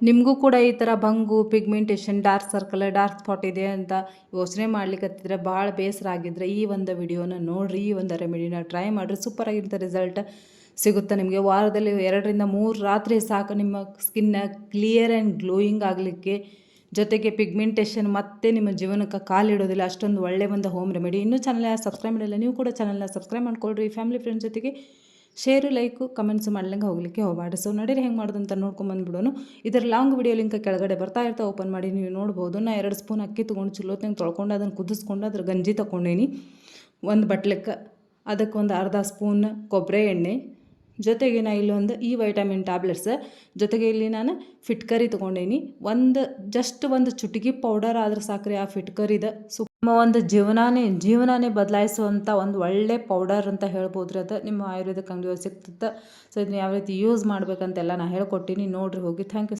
ನಿಮಗೂ ಕೂಡ ಈ ಥರ ಬಂಗು, pigmentation, dark circle, dark spot ಇದೆ ಅಂತ ಯೋಚನೆ ಮಾಡ್ಲಿಕ್ಕತ್ತಿದ್ರೆ, ಭಾಳ ಬೇಸರ ಆಗಿದ್ರೆ ಈ ಒಂದು ವಿಡಿಯೋನ ನೋಡಿರಿ. ಈ ಒಂದು ರೆಮಿಡಿನ ಟ್ರೈ ಮಾಡಿರಿ. ಸೂಪರಾಗಿರುತ್ತೆ ರಿಸಲ್ಟ್ ಸಿಗುತ್ತೆ ನಿಮಗೆ. ವಾರದಲ್ಲಿ 2ರಿಂದ 3 ರಾತ್ರಿ ಸಾಕು ನಿಮ್ಮ ಸ್ಕಿನ್ನ ಕ್ಲಿಯರ್ ಆ್ಯಂಡ್ ಗ್ಲೋಯಿಂಗ್ ಆಗಲಿಕ್ಕೆ. ಜೊತೆಗೆ ಪಿಗ್ಮೆಂಟೇಷನ್ ಮತ್ತೆ ನಿಮ್ಮ ಜೀವನಕ್ಕೆ ಕಾಲಿಡೋದಿಲ್ಲ. ಅಷ್ಟೊಂದು ಒಳ್ಳೆ ಒಂದು ಹೋಮ್ ರೆಮಿಡಿ. ಇನ್ನೂ ಚಾನಲ್ನ ಸಬ್ಸ್ಕ್ರೈಬ್ ಮಾಡಿಲ್ಲ, ನೀವು ಕೂಡ ಚಾನಲ್ನ ಸಬ್ಸ್ಕ್ರೈಬ್ ಮಾಡ್ಕೊಳ್ರಿ. ಫ್ಯಾಮಿಲಿ ಫ್ರೆಂಡ್ಸ್ ಜೊತೆಗೆ ಶೇರು, ಲೈಕು, ಕಮೆಂಟ್ಸ್ ಮಾಡ್ಲಿಂಗೆ ಹೋಗ್ಲಿಕ್ಕೆ ಹೋಗಬೇಡಿ. ಸೊ ನಡೀರಿ ಹೆಂಗೆ ಮಾಡೋದು ಅಂತ ನೋಡ್ಕೊಂಬಂದ್ಬಿಡೋನು. ಇದರ ಲಾಂಗ್ ವಿಡಿಯೋ ಲಿಂಕ್ ಕೆಳಗಡೆ ಬರ್ತಾ ಇರ್ತಾ, ಓಪನ್ ಮಾಡಿ ನೀವು ನೋಡ್ಬೋದು. ನಾ 2 ಸ್ಪೂನ್ ಅಕ್ಕಿ ತೊಗೊಂಡು ಚಲೋತ್ನಂಗೆ ತೊಳ್ಕೊಂಡು ಅದನ್ನು ಕುದಿಸ್ಕೊಂಡು ಅದ್ರ ಗಂಜಿ ತೊಗೊಂಡೇನಿ ಒಂದು ಬಟ್ಲಕ್ಕೆ. ಅದಕ್ಕೆ ಒಂದು ಅರ್ಧ ಸ್ಪೂನ್ ಕೊಬ್ಬರಿ ಎಣ್ಣೆ, ಜೊತೆಗೆ ನಾ ಇಲ್ಲೊಂದು ಈ ವೈಟಮಿನ್ ಟ್ಯಾಬ್ಲೆಟ್ಸ್, ಜೊತೆಗೆ ಇಲ್ಲಿ ನಾನು ಫಿಟ್ಕರಿ ತೊಗೊಂಡೇನಿ. ಜಸ್ಟ್ ಒಂದು ಚುಟುಕಿ ಪೌಡರ್ ಆದ್ರೆ ಸಾಕ್ರಿ ಆ ಫಿಟ್ಕರಿದ. ನಿಮ್ಮ ಒಂದು ಜೀವನಾನೇ ಬದಲಾಯಿಸುವಂಥ ಒಂದು ಒಳ್ಳೆ ಪೌಡರ್ ಅಂತ ಹೇಳ್ಬೋದು ರೀ. ಅದು ನಿಮ್ಮ ಆಯುರ್ವೇದಿಕ್ ಅಂಗಡಿಯಲ್ಲಿ ಸಿಗ್ತದೆ. ಸೊ ಇದನ್ನ ಯಾವ ರೀತಿ ಯೂಸ್ ಮಾಡ್ಬೇಕಂತೆಲ್ಲ ನಾನು ಹೇಳ್ಕೊಟ್ಟಿನಿ, ನೋಡಿರಿ ಹೋಗಿ. Thank you.